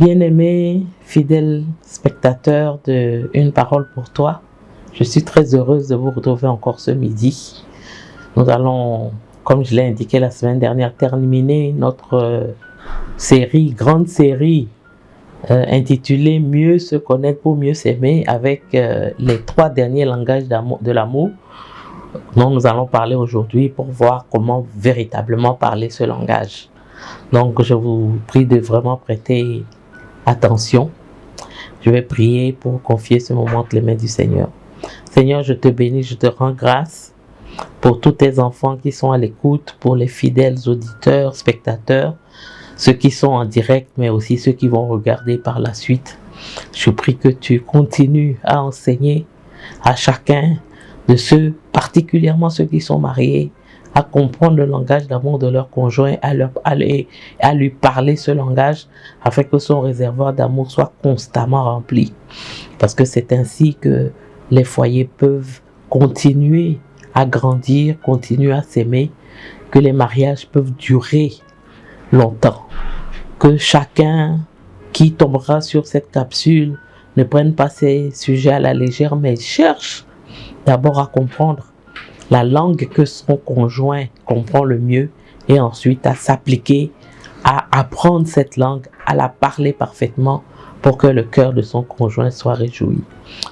Bien-aimés, fidèles spectateurs de Une parole pour toi, je suis très heureuse de vous retrouver encore ce midi. Nous allons, comme je l'ai indiqué la semaine dernière, terminer notre grande série intitulée Mieux se connaître pour mieux s'aimer avec les 3 derniers langages de l'amour dont nous allons parler aujourd'hui pour voir comment véritablement parler ce langage. Donc je vous prie de vraiment prêter attention. Je vais prier pour confier ce moment entre les mains du Seigneur. Seigneur, je te bénis, je te rends grâce pour tous tes enfants qui sont à l'écoute, pour les fidèles auditeurs, spectateurs, ceux qui sont en direct, mais aussi ceux qui vont regarder par la suite. Je prie que tu continues à enseigner à chacun de ceux, particulièrement ceux qui sont mariés, à comprendre le langage d'amour de leur conjoint, à lui parler ce langage, afin que son réservoir d'amour soit constamment rempli. Parce que c'est ainsi que les foyers peuvent continuer à grandir, continuer à s'aimer, que les mariages peuvent durer longtemps. Que chacun qui tombera sur cette capsule ne prenne pas ces sujets à la légère, mais cherche d'abord à comprendre la langue que son conjoint comprend le mieux et ensuite à s'appliquer à apprendre cette langue, à la parler parfaitement pour que le cœur de son conjoint soit réjoui.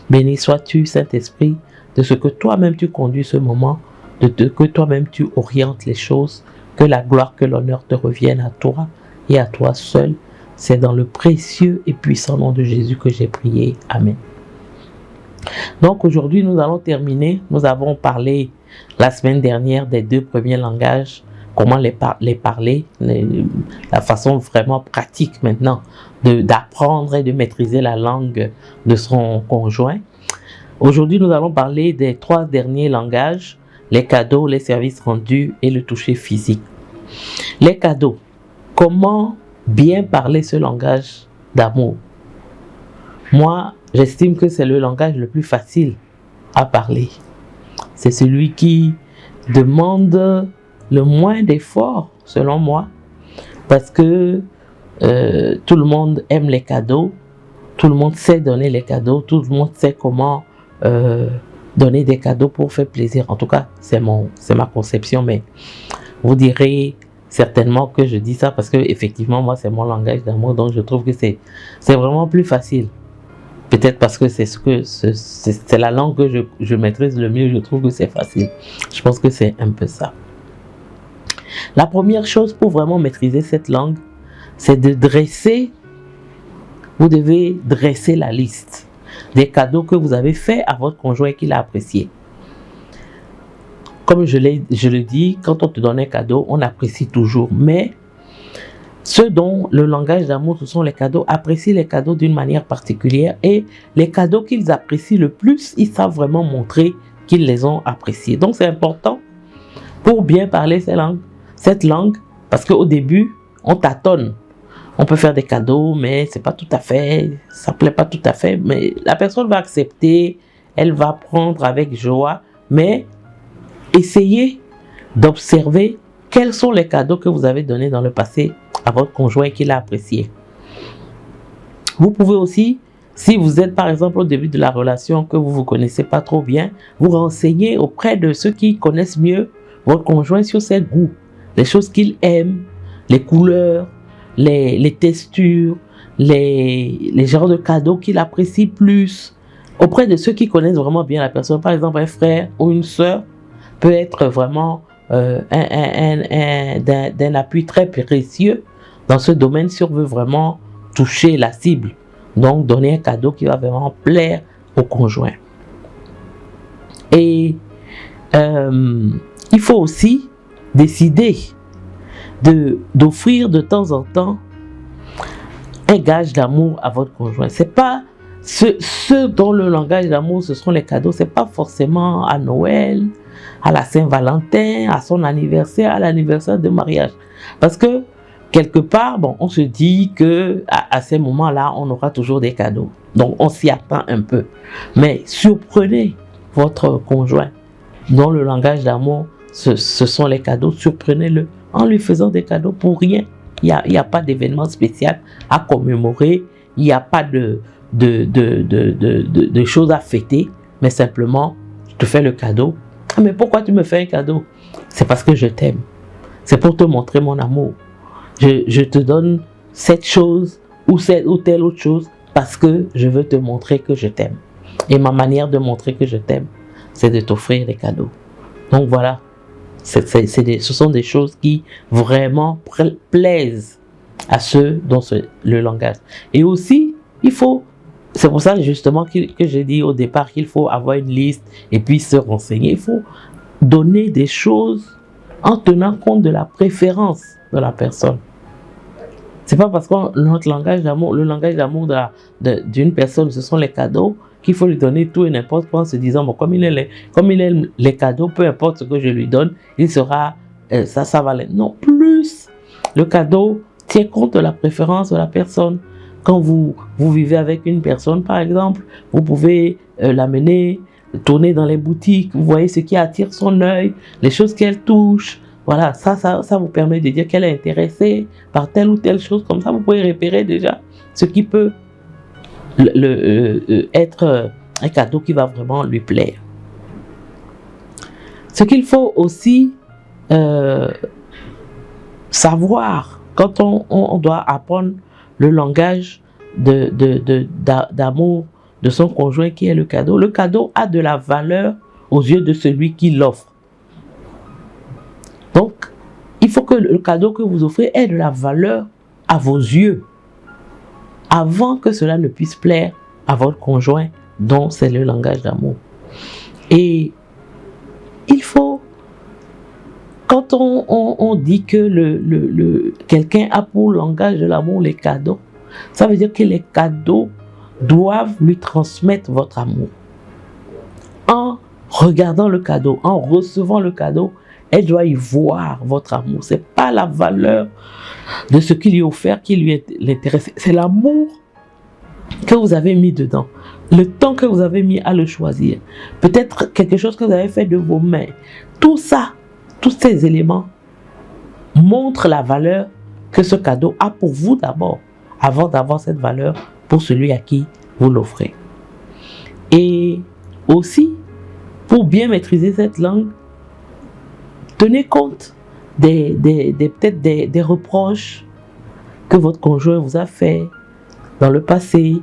Béni sois-tu, Saint-Esprit, de ce que toi-même tu conduis ce moment, que toi-même tu orientes les choses, que la gloire, que l'honneur te reviennent à toi et à toi seul. C'est dans le précieux et puissant nom de Jésus que j'ai prié. Amen. Donc aujourd'hui, nous allons terminer. Nous avons parlé la semaine dernière des 2 premiers langages, comment les parler, la façon vraiment pratique maintenant d'apprendre et de maîtriser la langue de son conjoint. Aujourd'hui, nous allons parler des 3 derniers langages, les cadeaux, les services rendus et le toucher physique. Les cadeaux, comment bien parler ce langage d'amour? Moi, j'estime que c'est le langage le plus facile à parler. C'est celui qui demande le moins d'efforts, selon moi, parce que tout le monde aime les cadeaux, tout le monde sait donner les cadeaux, tout le monde sait comment donner des cadeaux pour faire plaisir. En tout cas, c'est ma conception, mais vous direz certainement que je dis ça parce que effectivement, moi, c'est mon langage d'amour, donc je trouve que c'est vraiment plus facile. Peut-être parce que c'est la langue que je maîtrise le mieux, je trouve que c'est facile. Je pense que c'est un peu ça. La première chose pour vraiment maîtriser cette langue, c'est vous devez dresser la liste des cadeaux que vous avez faits à votre conjoint et qu'il a apprécié. Comme je le dis, quand on te donne un cadeau, on apprécie toujours, mais ceux dont le langage d'amour, ce sont les cadeaux, apprécient les cadeaux d'une manière particulière et les cadeaux qu'ils apprécient le plus, ils savent vraiment montrer qu'ils les ont appréciés. Donc c'est important pour bien parler cette langue, parce qu'au début, on tâtonne. On peut faire des cadeaux, mais c'est pas tout à fait, ça plaît pas tout à fait, mais la personne va accepter, elle va prendre avec joie, mais essayez d'observer quels sont les cadeaux que vous avez donnés dans le passé à votre conjoint qu'il a apprécié. Vous pouvez aussi, si vous êtes par exemple au début de la relation que vous ne vous connaissez pas trop bien, vous renseigner auprès de ceux qui connaissent mieux votre conjoint sur ses goûts, les choses qu'il aime, les couleurs, les textures, les genres de cadeaux qu'il apprécie plus, auprès de ceux qui connaissent vraiment bien la personne. Par exemple, un frère ou une sœur peut être vraiment d'un appui très précieux dans ce domaine si on veut vraiment toucher la cible. Donc, donner un cadeau qui va vraiment plaire au conjoint. Et il faut aussi décider d'offrir de temps en temps un gage d'amour à votre conjoint. C'est pas ceux dont le langage d'amour, ce sont les cadeaux. C'est pas forcément à Noël, à la Saint-Valentin, à son anniversaire, à l'anniversaire de mariage. Parce que quelque part, on se dit que à ces moments-là, on aura toujours des cadeaux. Donc, on s'y attend un peu. Mais surprenez votre conjoint dont le langage d'amour, ce sont les cadeaux. Surprenez-le en lui faisant des cadeaux pour rien. Il y a pas d'événement spécial à commémorer. Il n'y a pas de choses à fêter. Mais simplement, je te fais le cadeau. Ah, mais pourquoi tu me fais un cadeau? C'est parce que je t'aime. C'est pour te montrer mon amour. Je te donne cette chose ou telle autre chose parce que je veux te montrer que je t'aime. Et ma manière de montrer que je t'aime, c'est de t'offrir des cadeaux. Donc voilà, ce sont des choses qui vraiment plaisent à ceux dont le langage. Et aussi, c'est pour ça justement que j'ai dit au départ qu'il faut avoir une liste et puis se renseigner. Il faut donner des choses en tenant compte de la préférence de la personne. C'est pas parce que notre langage d'amour, le langage d'amour d'une personne, ce sont les cadeaux, qu'il faut lui donner tout et n'importe quoi en se disant, bon, comme il aime les cadeaux, peu importe ce que je lui donne, il sera, ça va l'être. Non, plus le cadeau tient compte de la préférence de la personne. Quand vous vivez avec une personne, par exemple, vous pouvez l'amener, tourner dans les boutiques, vous voyez ce qui attire son œil, les choses qu'elle touche. Voilà, ça vous permet de dire qu'elle est intéressée par telle ou telle chose. Comme ça, vous pouvez repérer déjà ce qui peut être un cadeau qui va vraiment lui plaire. Ce qu'il faut aussi savoir quand on doit apprendre le langage d'amour de son conjoint qui est le cadeau. Le cadeau a de la valeur aux yeux de celui qui l'offre. Donc, il faut que le cadeau que vous offrez ait de la valeur à vos yeux avant que cela ne puisse plaire à votre conjoint dont c'est le langage d'amour. Et il faut, quand on dit que quelqu'un a pour langage de l'amour les cadeaux, ça veut dire que les cadeaux doivent lui transmettre votre amour. En regardant le cadeau, en recevant le cadeau, elle doit y voir votre amour. Ce n'est pas la valeur de ce qui lui est offert qui lui intéresse. C'est l'amour que vous avez mis dedans. Le temps que vous avez mis à le choisir. Peut-être quelque chose que vous avez fait de vos mains. Tout ça, tous ces éléments montrent la valeur que ce cadeau a pour vous d'abord, avant d'avoir cette valeur pour celui à qui vous l'offrez. Et aussi, pour bien maîtriser cette langue, tenez compte peut-être des reproches que votre conjoint vous a fait dans le passé.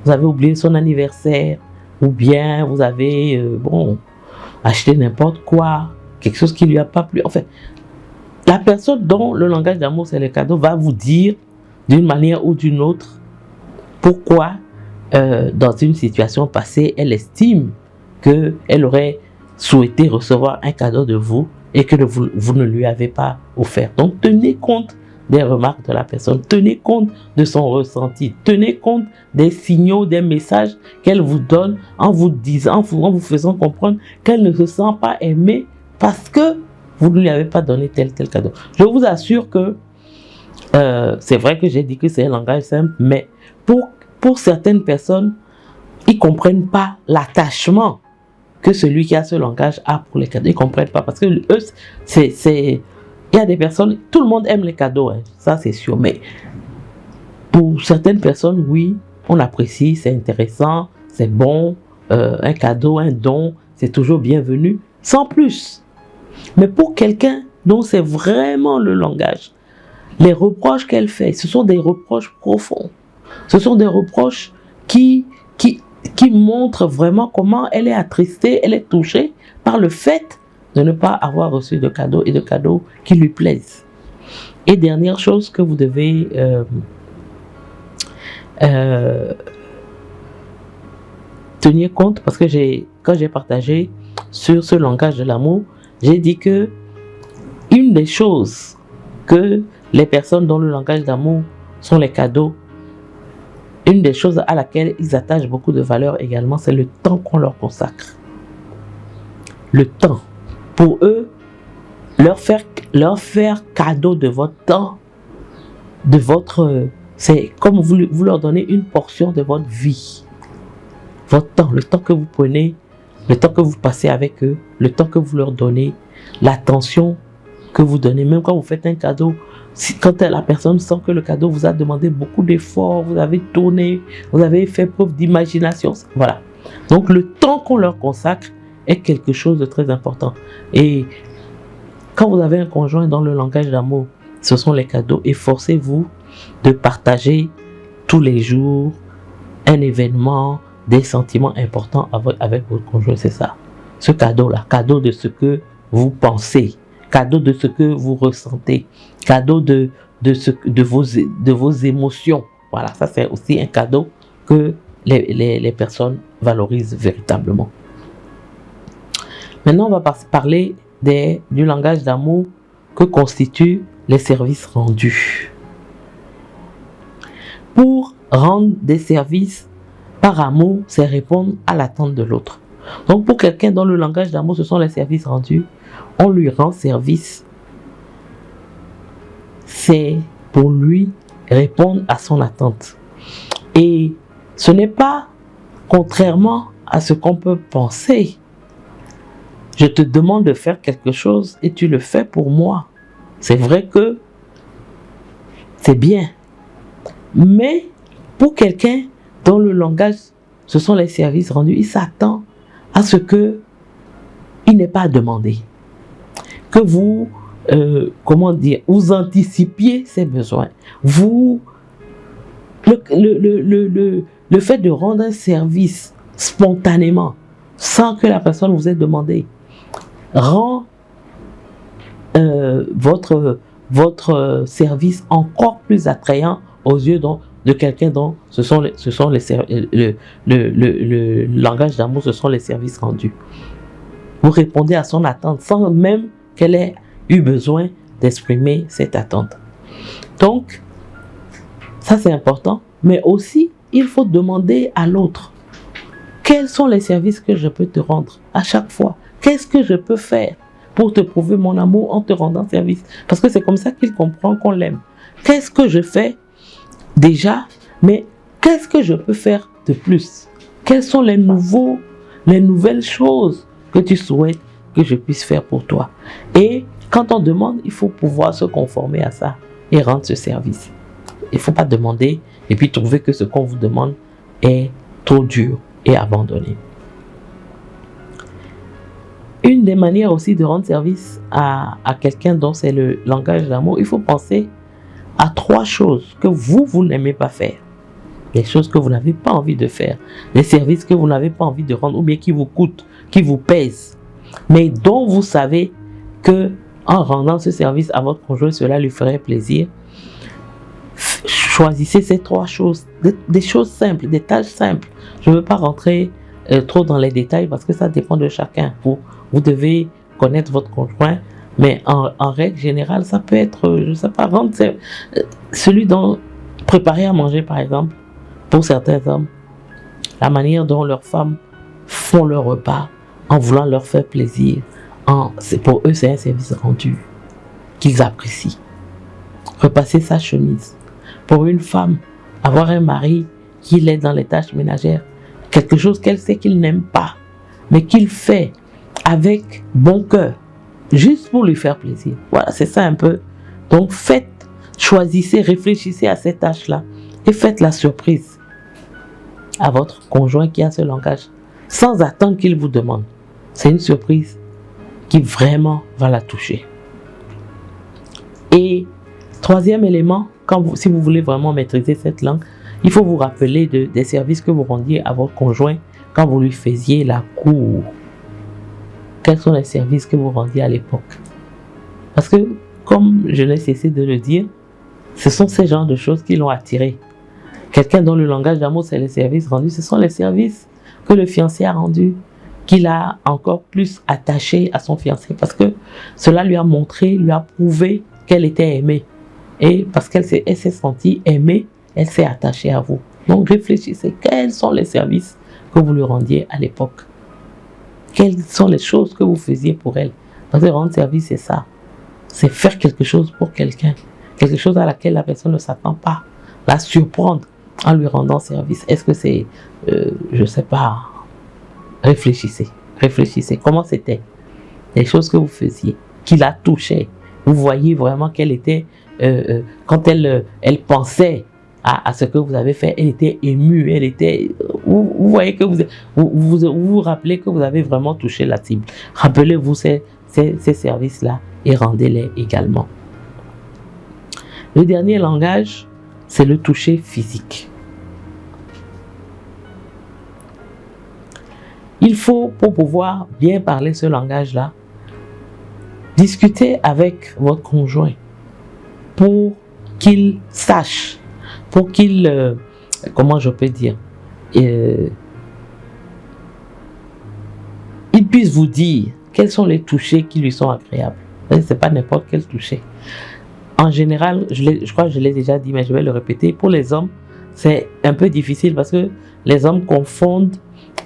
Vous avez oublié son anniversaire, ou bien vous avez acheté n'importe quoi, quelque chose qui ne lui a pas plu. En fait, la personne dont le langage d'amour c'est le cadeau va vous dire d'une manière ou d'une autre pourquoi dans une situation passée elle estime qu'elle aurait souhaité recevoir un cadeau de vous et que vous ne lui avez pas offert. Donc tenez compte des remarques de la personne, tenez compte de son ressenti, tenez compte des signaux, des messages qu'elle vous donne en vous disant, en vous faisant comprendre qu'elle ne se sent pas aimée parce que vous ne lui avez pas donné tel cadeau. Je vous assure que c'est vrai que j'ai dit que c'est un langage simple, mais pour certaines personnes, ils ne comprennent pas l'attachement que celui qui a ce langage a pour les cadeaux. Ils ne comprennent pas parce que eux, il y a des personnes, tout le monde aime les cadeaux, hein, ça c'est sûr, mais pour certaines personnes, oui, on apprécie, c'est intéressant, c'est bon, un cadeau, un don, c'est toujours bienvenu, sans plus. Mais pour quelqu'un dont c'est vraiment le langage, les reproches qu'elle fait, ce sont des reproches profonds. Ce sont des reproches qui montrent vraiment comment elle est attristée, elle est touchée par le fait de ne pas avoir reçu de cadeaux et de cadeaux qui lui plaisent. Et dernière chose que vous devez tenir compte, parce que quand j'ai partagé sur ce langage de l'amour, j'ai dit que une des choses que les personnes dont le langage d'amour sont les cadeaux, une des choses à laquelle ils attachent beaucoup de valeur également, c'est le temps qu'on leur consacre. Le temps. Pour eux, leur faire cadeau de votre temps, c'est comme vous leur donnez une portion de votre vie. Votre temps, le temps que vous prenez, le temps que vous passez avec eux, le temps que vous leur donnez, l'attention que vous donnez, même quand vous faites un cadeau, quand la personne sent que le cadeau vous a demandé beaucoup d'efforts, vous avez tourné, vous avez fait preuve d'imagination, voilà. Donc le temps qu'on leur consacre est quelque chose de très important. Et quand vous avez un conjoint dans le langage d'amour, ce sont les cadeaux. Efforcez-vous de partager tous les jours un événement, des sentiments importants avec votre conjoint, c'est ça. Ce cadeau-là, cadeau de ce que vous pensez, cadeau de ce que vous ressentez, cadeau de vos émotions. Voilà, ça c'est aussi un cadeau que les personnes valorisent véritablement. Maintenant, on va parler du langage d'amour que constituent les services rendus. Pour rendre des services par amour, c'est répondre à l'attente de l'autre. Donc pour quelqu'un dont le langage d'amour, ce sont les services rendus, on lui rend service. C'est pour lui répondre à son attente. Et ce n'est pas contrairement à ce qu'on peut penser. Je te demande de faire quelque chose et tu le fais pour moi. C'est vrai que c'est bien. Mais pour quelqu'un dont le langage, ce sont les services rendus, il s'attend à ce que il n'est pas demandé. Que vous, vous anticipiez ses besoins. Le fait de rendre un service spontanément, sans que la personne vous ait demandé, rend votre service encore plus attrayant aux yeux de quelqu'un dont le langage d'amour, ce sont les services rendus. Vous répondez à son attente sans même qu'elle ait eu besoin d'exprimer cette attente. Donc, ça c'est important, mais aussi il faut demander à l'autre quels sont les services que je peux te rendre à chaque fois. Qu'est-ce que je peux faire pour te prouver mon amour en te rendant service? Parce que c'est comme ça qu'il comprend qu'on l'aime. Qu'est-ce que je fais déjà, mais qu'est-ce que je peux faire de plus? Quelles sont les nouvelles choses que tu souhaites que je puisse faire pour toi? Et quand on demande, il faut pouvoir se conformer à ça et rendre ce service. Il ne faut pas demander et puis trouver que ce qu'on vous demande est trop dur et abandonné. Une des manières aussi de rendre service à quelqu'un dont c'est le langage d'amour, il faut penser à 3 choses que vous n'aimez pas faire. Les choses que vous n'avez pas envie de faire. Les services que vous n'avez pas envie de rendre ou bien qui vous coûtent, qui vous pèsent. Mais dont vous savez que en rendant ce service à votre conjoint, cela lui ferait plaisir. Choisissez ces 3 choses. Des choses simples, des tâches simples. Je ne veux pas rentrer trop dans les détails parce que ça dépend de chacun. Vous devez connaître votre conjoint. Mais en règle générale, ça peut être, je ne sais pas, rendre celui dont préparer à manger, par exemple, pour certains hommes, la manière dont leurs femmes font leur repas, en voulant leur faire plaisir, pour eux, c'est un service rendu qu'ils apprécient. Repasser sa chemise. Pour une femme, avoir un mari qui l'aide dans les tâches ménagères, quelque chose qu'elle sait qu'il n'aime pas, mais qu'il fait avec bon cœur, juste pour lui faire plaisir. Voilà, c'est ça un peu. Donc choisissez, réfléchissez à cette tâche-là et faites la surprise à votre conjoint qui a ce langage, sans attendre qu'il vous demande. C'est une surprise qui vraiment va la toucher. Et 3e élément, si vous voulez vraiment maîtriser cette langue, il faut vous rappeler des services que vous rendiez à votre conjoint quand vous lui faisiez la cour. Quels sont les services que vous rendiez à l'époque? Parce que, comme je n'ai cessé de le dire, ce sont ces genres de choses qui l'ont attiré. Quelqu'un dont le langage d'amour, c'est les services rendus, ce sont les services que le fiancé a rendus, qu'il a encore plus attaché à son fiancé, parce que cela lui a montré, lui a prouvé qu'elle était aimée. Et parce qu'elle s'est sentie aimée, elle s'est attachée à vous. Donc réfléchissez, quels sont les services que vous lui rendiez à l'époque? Quelles sont les choses que vous faisiez pour elle? Parce que rendre service, c'est ça. C'est faire quelque chose pour quelqu'un. Quelque chose à laquelle la personne ne s'attend pas. La surprendre en lui rendant service. Est-ce que c'est, je ne sais pas, réfléchissez. Comment c'était? Les choses que vous faisiez, qui la touchaient, Vous voyez vraiment qu'elle était, quand elle pensait à ce que vous avez fait, elle était émue, elle était, vous voyez que vous rappelez que vous avez vraiment touché la cible. Rappelez-vous ces services-là et rendez-les également. Le dernier langage, c'est le toucher physique. Il faut, pour pouvoir bien parler ce langage-là, discuter avec votre conjoint pour qu'il sache, pour qu'il, comment je peux dire, il puisse vous dire quels sont les touchés qui lui sont agréables. Ce n'est pas n'importe quel toucher. En général, je crois que je l'ai déjà dit, mais je vais le répéter, pour les hommes, c'est un peu difficile parce que les hommes confondent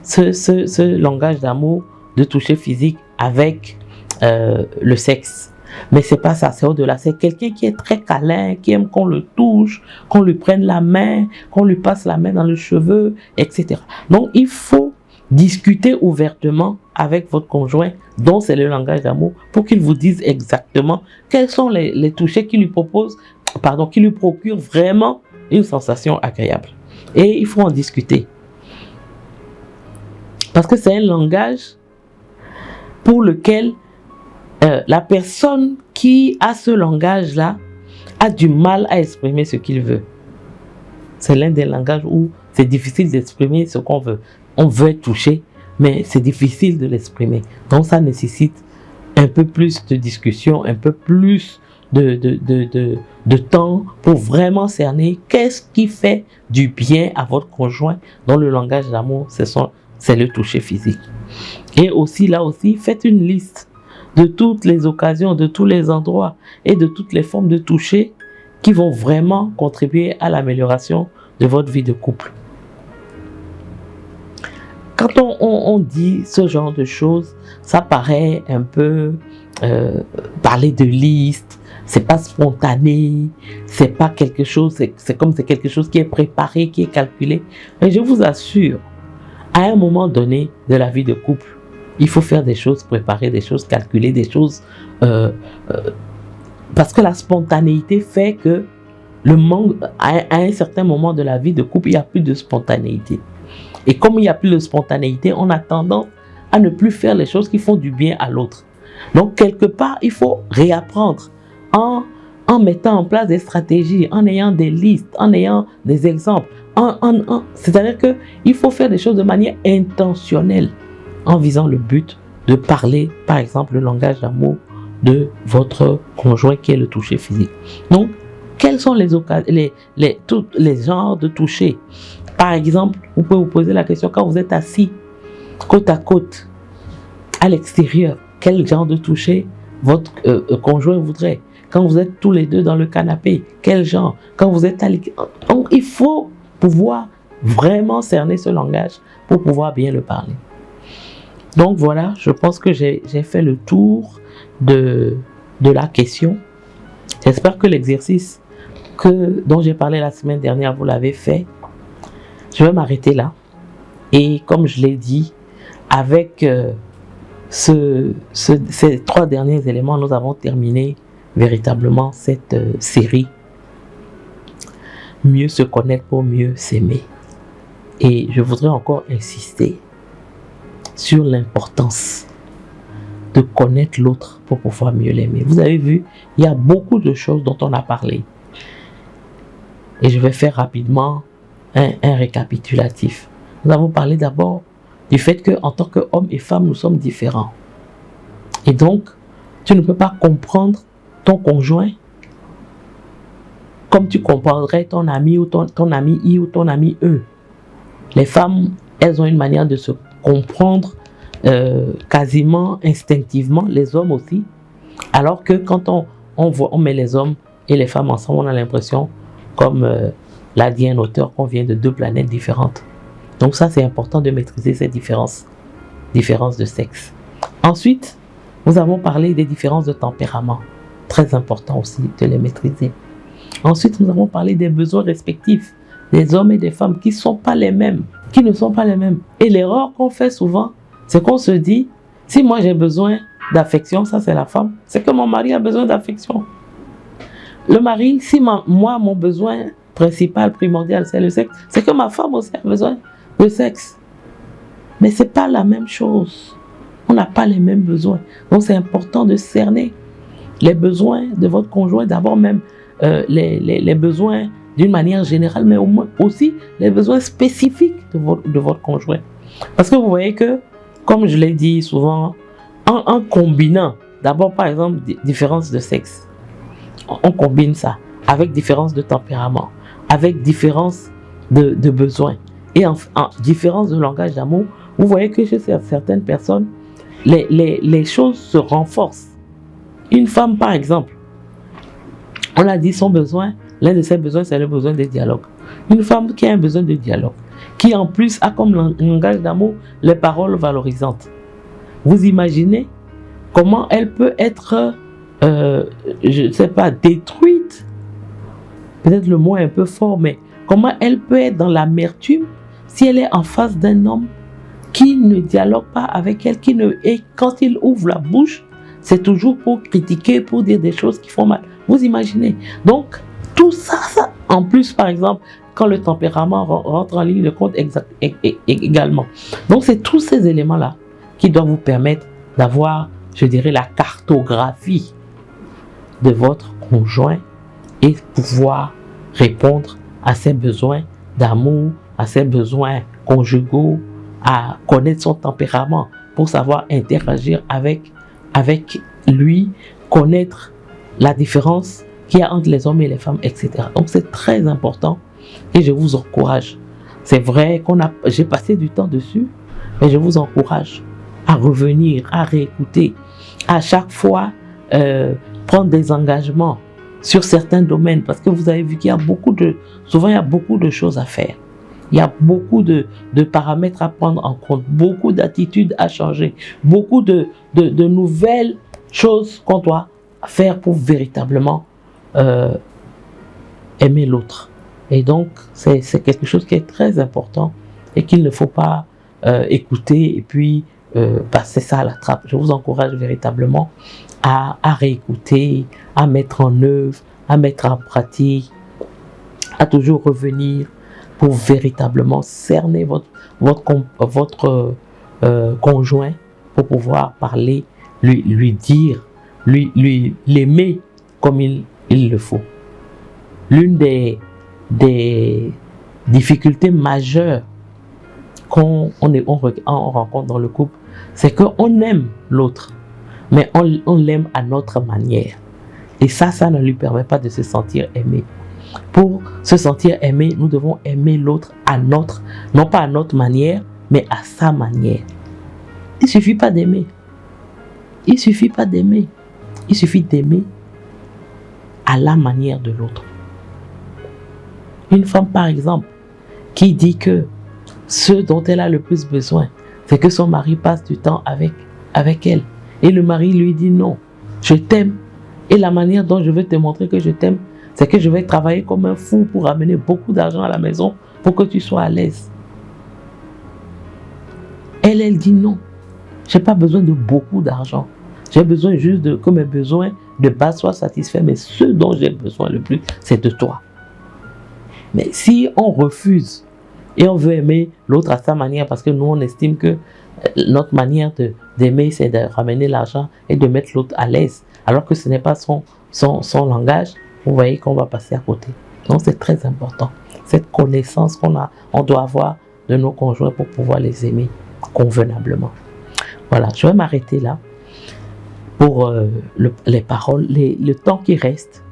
ce langage d'amour, de toucher physique avec le sexe. Mais c'est pas ça, c'est au-delà. C'est quelqu'un qui est très câlin, qui aime qu'on le touche, qu'on lui prenne la main, qu'on lui passe la main dans le cheveu, etc. Donc, il faut discuter ouvertement avec votre conjoint, dont c'est le langage d'amour, pour qu'il vous dise exactement quels sont les touchés qui lui proposent, qui lui procurent vraiment une sensation agréable. Et il faut en discuter. Parce que c'est un langage pour lequel la personne qui a ce langage-là a du mal à exprimer ce qu'il veut. C'est l'un des langages où c'est difficile d'exprimer ce qu'on veut. On veut être touché, mais c'est difficile de l'exprimer. Donc ça nécessite un peu plus de discussion, un peu plus de temps pour vraiment cerner qu'est-ce qui fait du bien à votre conjoint dont le langage d'amour, c'est le toucher physique. Et aussi, là aussi, faites une liste de toutes les occasions, de tous les endroits et de toutes les formes de toucher qui vont vraiment contribuer à l'amélioration de votre vie de couple. Quand on dit ce genre de choses, ça paraît un peu parler de liste, c'est pas spontané, c'est pas quelque chose, c'est comme c'est quelque chose qui est préparé, qui est calculé. Mais je vous assure, à un moment donné de la vie de couple, il faut faire des choses préparées, des choses calculées, des choses... parce que la spontanéité fait que à un certain moment de la vie de couple, il n'y a plus de spontanéité. Et comme il n'y a plus de spontanéité, on a tendance à ne plus faire les choses qui font du bien à l'autre. Donc, quelque part, il faut réapprendre en mettant en place des stratégies, en ayant des listes, en ayant des exemples. C'est-à-dire qu'il faut faire des choses de manière intentionnelle en visant le but de parler, par exemple, le langage d'amour de votre conjoint qui est le toucher physique. Donc, quels sont tous les genres de toucher? Par exemple, vous pouvez vous poser la question quand vous êtes assis côte à côte à l'extérieur, quel genre de toucher votre conjoint voudrait? Quand vous êtes tous les deux dans le canapé, quel genre? Quand vous êtes à l'extérieur. Donc, il faut pouvoir vraiment cerner ce langage pour pouvoir bien le parler. Donc voilà, je pense que j'ai fait le tour de la question. J'espère que l'exercice dont j'ai parlé la semaine dernière, vous l'avez fait. Je vais m'arrêter là. Et comme je l'ai dit, avec ces 3 derniers éléments, nous avons terminé véritablement cette série. Mieux se connaître pour mieux s'aimer. Et je voudrais encore insister sur l'importance de connaître l'autre pour pouvoir mieux l'aimer. Vous avez vu, il y a beaucoup de choses dont on a parlé. Et je vais faire rapidement un récapitulatif. Nous avons parlé d'abord du fait qu'en tant qu'hommes et femmes, nous sommes différents. Et donc, tu ne peux pas comprendre ton conjoint comme tu comprendrais ton ami ou ton ami I ou ton ami E. Les femmes, elles ont une manière de se comprendre quasiment instinctivement, les hommes aussi. Alors que quand on met les hommes et les femmes ensemble, on a l'impression, comme l'a dit un auteur, qu'on vient de 2 planètes différentes. Donc ça, c'est important de maîtriser ces différences de sexe. Ensuite, nous avons parlé des différences de tempérament. Très important aussi de les maîtriser. Ensuite, nous avons parlé des besoins respectifs des hommes et des femmes qui ne sont pas les mêmes. Et l'erreur qu'on fait souvent, c'est qu'on se dit, si moi j'ai besoin d'affection, ça c'est la femme, c'est que mon mari a besoin d'affection. Le mari, si moi, mon besoin principal, primordial, c'est le sexe, c'est que ma femme aussi a besoin de sexe. Mais ce n'est pas la même chose. On n'a pas les mêmes besoins. Donc c'est important de cerner les besoins de votre conjoint, d'abord même les besoins d'une manière générale, mais au moins aussi les besoins spécifiques de votre conjoint. Parce que vous voyez que, comme je l'ai dit souvent, en combinant, d'abord par exemple, différence de sexe, on combine ça avec différence de tempérament, avec différence de besoins et en différence de langage d'amour, vous voyez que chez certaines personnes, les choses se renforcent. Une femme, par exemple, on a dit son besoin, l'un de ses besoins, c'est le besoin de dialogue. Une femme qui a un besoin de dialogue, qui en plus a comme langage d'amour les paroles valorisantes. Vous imaginez comment elle peut être, je ne sais pas, détruite, peut-être le mot est un peu fort, mais comment elle peut être dans l'amertume si elle est en face d'un homme qui ne dialogue pas avec elle, et quand il ouvre la bouche, c'est toujours pour critiquer, pour dire des choses qui font mal. Vous imaginez? Donc, tout ça, en plus, par exemple, quand le tempérament rentre en ligne de compte également. Donc, c'est tous ces éléments-là qui doivent vous permettre d'avoir, je dirais, la cartographie de votre conjoint et pouvoir répondre à ses besoins d'amour, à ses besoins conjugaux, à connaître son tempérament pour savoir interagir avec lui, connaître la différence qu'il y a entre les hommes et les femmes, etc. Donc c'est très important et je vous encourage. C'est vrai j'ai passé du temps dessus, mais je vous encourage à revenir, à réécouter, à chaque fois prendre des engagements sur certains domaines, parce que vous avez vu qu'il y a souvent il y a beaucoup de choses à faire. Il y a beaucoup de paramètres à prendre en compte, beaucoup d'attitudes à changer, beaucoup de nouvelles choses qu'on doit faire pour véritablement aimer l'autre. Et donc, c'est quelque chose qui est très important et qu'il ne faut pas écouter et puis passer ça à la trappe. Je vous encourage véritablement à réécouter, à mettre en œuvre, à mettre en pratique, à toujours revenir pour véritablement cerner votre conjoint, pour pouvoir parler, lui dire, l'aimer comme il le faut. L'une des difficultés majeures qu'on rencontre dans le couple, c'est qu'on aime l'autre, mais on l'aime à notre manière. Et ça ne lui permet pas de se sentir aimé. Pour se sentir aimé, nous devons aimer l'autre non pas à notre manière, mais à sa manière. Il ne suffit pas d'aimer. Il suffit d'aimer à la manière de l'autre. Une femme, par exemple, qui dit que ce dont elle a le plus besoin, c'est que son mari passe du temps avec elle. Et le mari lui dit non, je t'aime. Et la manière dont je veux te montrer que je t'aime, c'est que je vais travailler comme un fou pour amener beaucoup d'argent à la maison pour que tu sois à l'aise. Elle dit non. Je n'ai pas besoin de beaucoup d'argent. J'ai besoin juste que mes besoins de base soient satisfaits. Mais ce dont j'ai besoin le plus, c'est de toi. Mais si on refuse et on veut aimer l'autre à sa manière, parce que nous, on estime que notre manière d'aimer, c'est de ramener l'argent et de mettre l'autre à l'aise, alors que ce n'est pas son langage, vous voyez qu'on va passer à côté. Donc c'est très important. Cette connaissance on doit avoir de nos conjoints pour pouvoir les aimer convenablement. Voilà, je vais m'arrêter là pour les paroles. Le temps qui reste,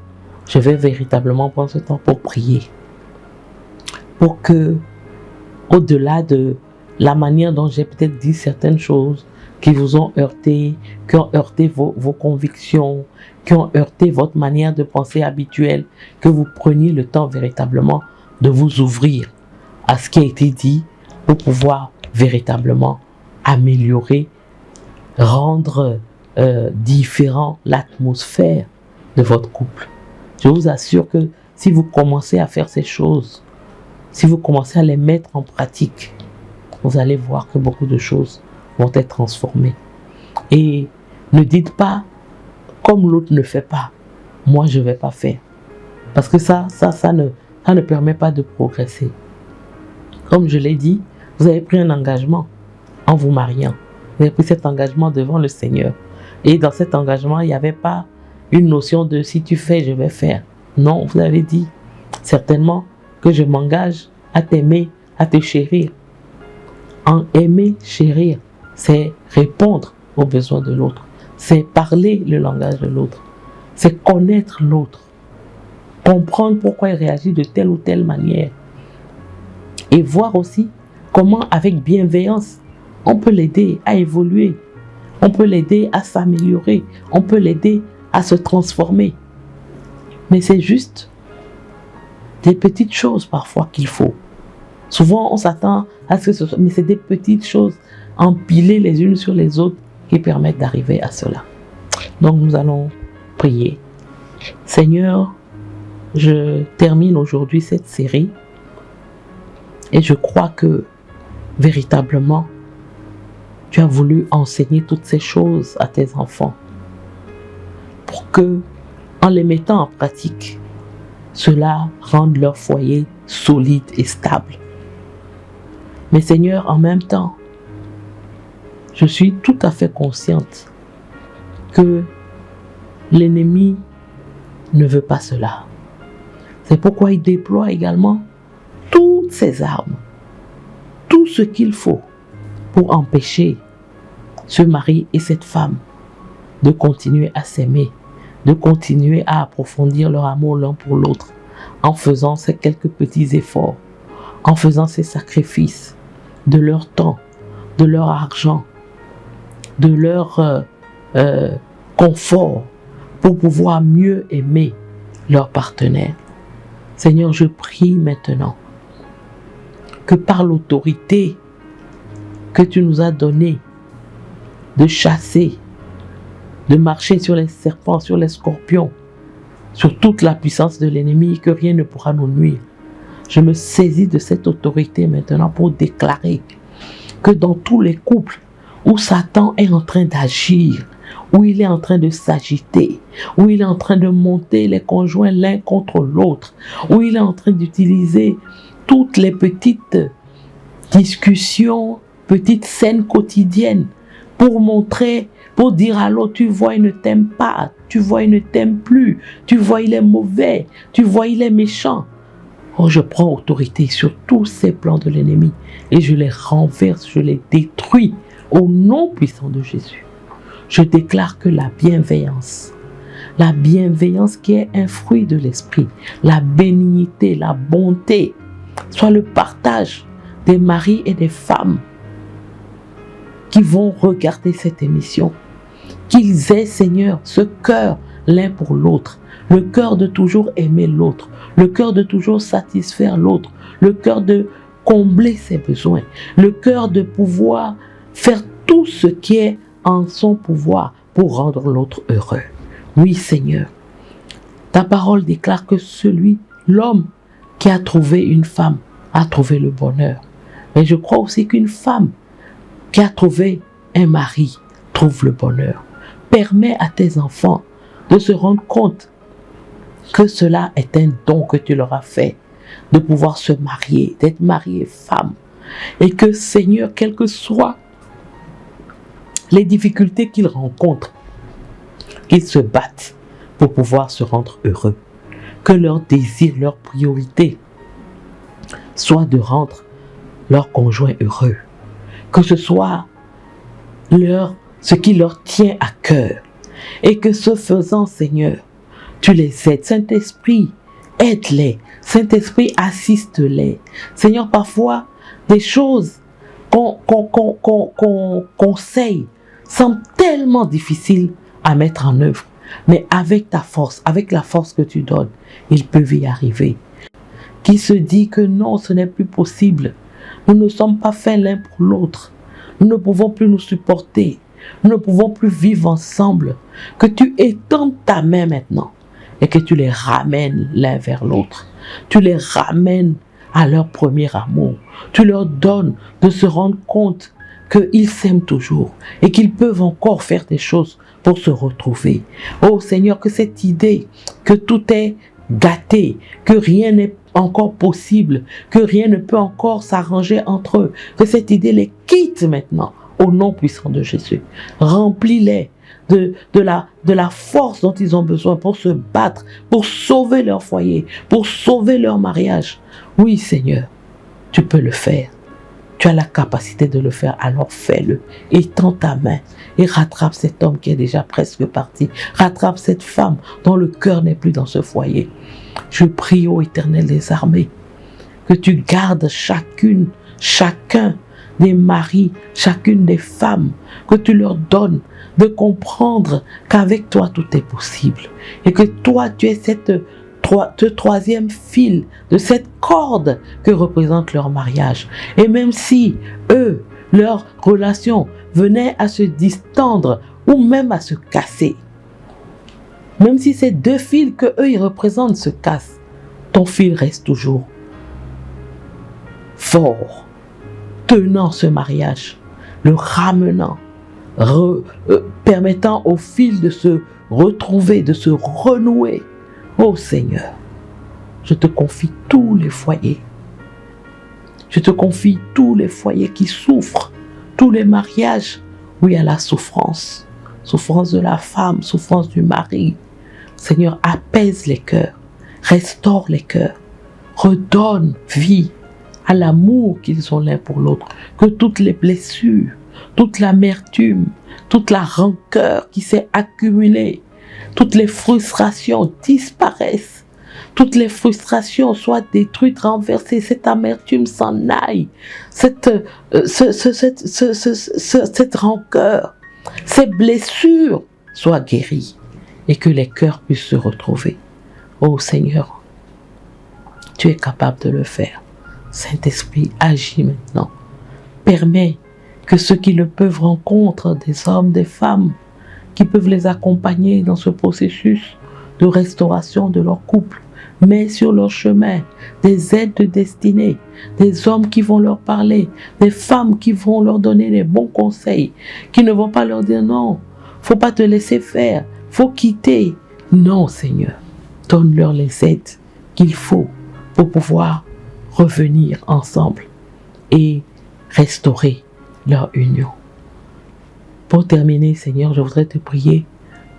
je vais véritablement prendre ce temps pour prier. Pour que, au-delà de la manière dont j'ai peut-être dit certaines choses qui vous ont heurté, qui ont heurté vos convictions, qui ont heurté votre manière de penser habituelle, que vous preniez le temps véritablement de vous ouvrir à ce qui a été dit pour pouvoir véritablement améliorer, rendre différent l'atmosphère de votre couple. Je vous assure que si vous commencez à faire ces choses, si vous commencez à les mettre en pratique, vous allez voir que beaucoup de choses vont être transformées. Et Ne dites pas, comme l'autre ne fait pas, moi je ne vais pas faire. Parce que ça ne permet pas de progresser. Comme je l'ai dit, vous avez pris un engagement en vous mariant. Vous avez pris cet engagement devant le Seigneur. Et dans cet engagement, il n'y avait pas une notion de si tu fais, je vais faire. Non, vous avez dit certainement que je m'engage à t'aimer, à te chérir. En aimer, chérir, c'est répondre aux besoins de l'autre. C'est parler le langage de l'autre. C'est connaître l'autre. Comprendre pourquoi il réagit de telle ou telle manière. Et voir aussi comment, avec bienveillance, on peut l'aider à évoluer. On peut l'aider à s'améliorer. On peut l'aider à se transformer. Mais c'est juste des petites choses parfois qu'il faut. Souvent, on s'attend à ce que ce soit, mais c'est des petites choses empilées les unes sur les autres qui permettent d'arriver à cela. Donc, nous allons prier. Seigneur, je termine aujourd'hui cette série et je crois que véritablement, tu as voulu enseigner toutes ces choses à tes enfants pour que, en les mettant en pratique, cela rende leur foyer solide et stable. Mais Seigneur, en même temps, je suis tout à fait consciente que l'ennemi ne veut pas cela. C'est pourquoi il déploie également toutes ses armes, tout ce qu'il faut pour empêcher ce mari et cette femme de continuer à s'aimer, de continuer à approfondir leur amour l'un pour l'autre, en faisant ces quelques petits efforts, en faisant ces sacrifices de leur temps, de leur argent, de leur confort, pour pouvoir mieux aimer leur partenaire. Seigneur, je prie maintenant que par l'autorité que tu nous as donnée de chasser, de marcher sur les serpents, sur les scorpions, sur toute la puissance de l'ennemi, que rien ne pourra nous nuire. Je me saisis de cette autorité maintenant pour déclarer que dans tous les couples où Satan est en train d'agir, où il est en train de s'agiter, où il est en train de monter les conjoints l'un contre l'autre, où il est en train d'utiliser toutes les petites discussions, petites scènes quotidiennes pour montrer, pour dire à l'autre, tu vois, il ne t'aime pas, tu vois, il ne t'aime plus, tu vois, il est mauvais, tu vois, il est méchant. Oh, je prends autorité sur tous ces plans de l'ennemi et je les renverse, je les détruis au nom puissant de Jésus. Je déclare que la bienveillance qui est un fruit de l'esprit, la bénignité, la bonté, soit le partage des maris et des femmes qui vont regarder cette émission. Qu'ils aient, Seigneur, ce cœur l'un pour l'autre, le cœur de toujours aimer l'autre, le cœur de toujours satisfaire l'autre, le cœur de combler ses besoins, le cœur de pouvoir faire tout ce qui est en son pouvoir pour rendre l'autre heureux. Oui, Seigneur, ta parole déclare que l'homme qui a trouvé une femme a trouvé le bonheur. Mais je crois aussi qu'une femme qui a trouvé un mari trouve le bonheur. Permets à tes enfants de se rendre compte que cela est un don que tu leur as fait, de pouvoir se marier, d'être mari et femme. Et que, Seigneur, quelles que soient les difficultés qu'ils rencontrent, qu'ils se battent pour pouvoir se rendre heureux. Que leur désir, leur priorité soit de rendre leur conjoint heureux. Que ce soit ce qui leur tient à cœur. Et que ce faisant, Seigneur, tu les aides. Saint-Esprit, aide-les. Saint-Esprit, assiste-les. Seigneur, parfois, des choses qu'on conseille semblent tellement difficiles à mettre en œuvre. Mais avec ta force, avec la force que tu donnes, ils peuvent y arriver. Qui se dit que non, ce n'est plus possible. Nous ne sommes pas faits l'un pour l'autre. Nous ne pouvons plus nous supporter. Nous ne pouvons plus vivre ensemble. Que tu étendes ta main maintenant et que tu les ramènes l'un vers l'autre. Tu les ramènes à leur premier amour. Tu leur donnes de se rendre compte qu'ils s'aiment toujours et qu'ils peuvent encore faire des choses pour se retrouver. Oh Seigneur, que cette idée que tout est gâté, que rien n'est encore possible, que rien ne peut encore s'arranger entre eux, que cette idée les quitte maintenant au nom puissant de Jésus. Remplis-les de la force dont ils ont besoin pour se battre, pour sauver leur foyer, pour sauver leur mariage. Oui Seigneur, tu peux le faire. Tu as la capacité de le faire, alors fais-le. Étends ta main et rattrape cet homme qui est déjà presque parti. Rattrape cette femme dont le cœur n'est plus dans ce foyer. Je prie ô Éternel des armées que tu gardes chacun des maris, chacune des femmes, que tu leur donnes de comprendre qu'avec toi tout est possible et que toi tu es ce troisième fil de cette corde que représente leur mariage. Et même si eux, leur relation venait à se distendre ou même à se casser, même si ces deux fils que eux ils représentent se cassent, ton fil reste toujours fort, tenant ce mariage, le ramenant, permettant au fil de se retrouver, de se renouer. Oh Seigneur, je te confie tous les foyers. Je te confie tous les foyers qui souffrent, tous les mariages où il y a la souffrance. Souffrance de la femme, souffrance du mari. Seigneur, apaise les cœurs, restaure les cœurs, redonne vie à l'amour qu'ils ont l'un pour l'autre. Que toutes les blessures, toute l'amertume, toute la rancœur qui s'est accumulée, toutes les frustrations disparaissent. Toutes les frustrations soient détruites, renversées. Cette amertume s'en aille. Cette rancœur, ces blessures soient guéries. Et que les cœurs puissent se retrouver. Oh Seigneur, tu es capable de le faire. Saint-Esprit, agis maintenant. Permets que ceux qui le peuvent rencontrent des hommes, des femmes, qui peuvent les accompagner dans ce processus de restauration de leur couple. Mets sur leur chemin des aides de destinée, des hommes qui vont leur parler, des femmes qui vont leur donner les bons conseils, qui ne vont pas leur dire non, faut pas te laisser faire, faut quitter. Non Seigneur, donne-leur les aides qu'il faut pour pouvoir revenir ensemble et restaurer leur union. Pour terminer, Seigneur, je voudrais te prier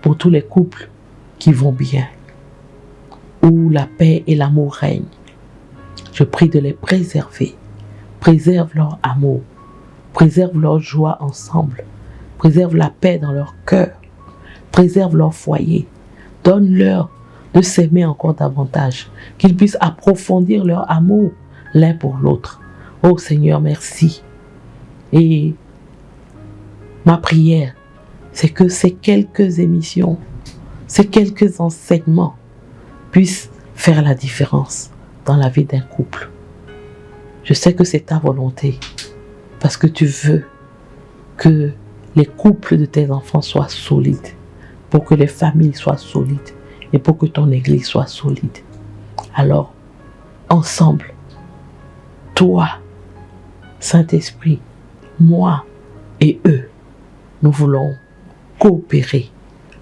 pour tous les couples qui vont bien, où la paix et l'amour règnent. Je prie de les préserver. Préserve leur amour, préserve leur joie ensemble, préserve la paix dans leur cœur, préserve leur foyer. Donne-leur de s'aimer encore davantage, qu'ils puissent approfondir leur amour l'un pour l'autre. Oh Seigneur, merci. Et ma prière, c'est que ces quelques émissions, ces quelques enseignements puissent faire la différence dans la vie d'un couple. Je sais que c'est ta volonté, parce que tu veux que les couples de tes enfants soient solides, pour que les familles soient solides et pour que ton église soit solide. Alors, ensemble, toi, Saint-Esprit, moi et eux, nous voulons coopérer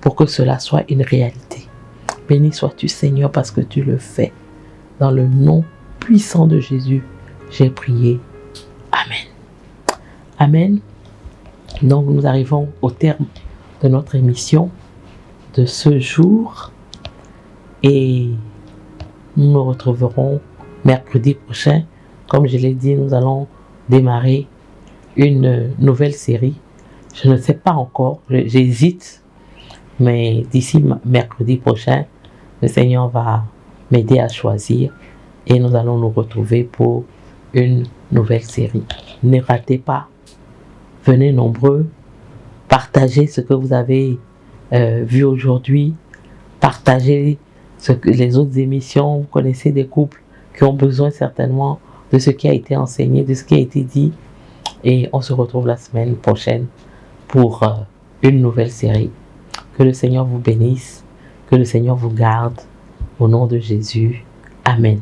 pour que cela soit une réalité. Béni sois-tu Seigneur parce que tu le fais. Dans le nom puissant de Jésus, j'ai prié. Amen. Amen. Donc nous arrivons au terme de notre émission de ce jour et nous nous retrouverons mercredi prochain. Comme je l'ai dit, nous allons démarrer une nouvelle série. Je ne sais pas encore, j'hésite, mais d'ici mercredi prochain, le Seigneur va m'aider à choisir et nous allons nous retrouver pour une nouvelle série. Ne ratez pas, venez nombreux, partagez ce que vous avez vu aujourd'hui, partagez les autres émissions. Vous connaissez des couples qui ont besoin certainement de ce qui a été enseigné, de ce qui a été dit, et on se retrouve la semaine prochaine pour une nouvelle série. Que le Seigneur vous bénisse, que le Seigneur vous garde, au nom de Jésus. Amen.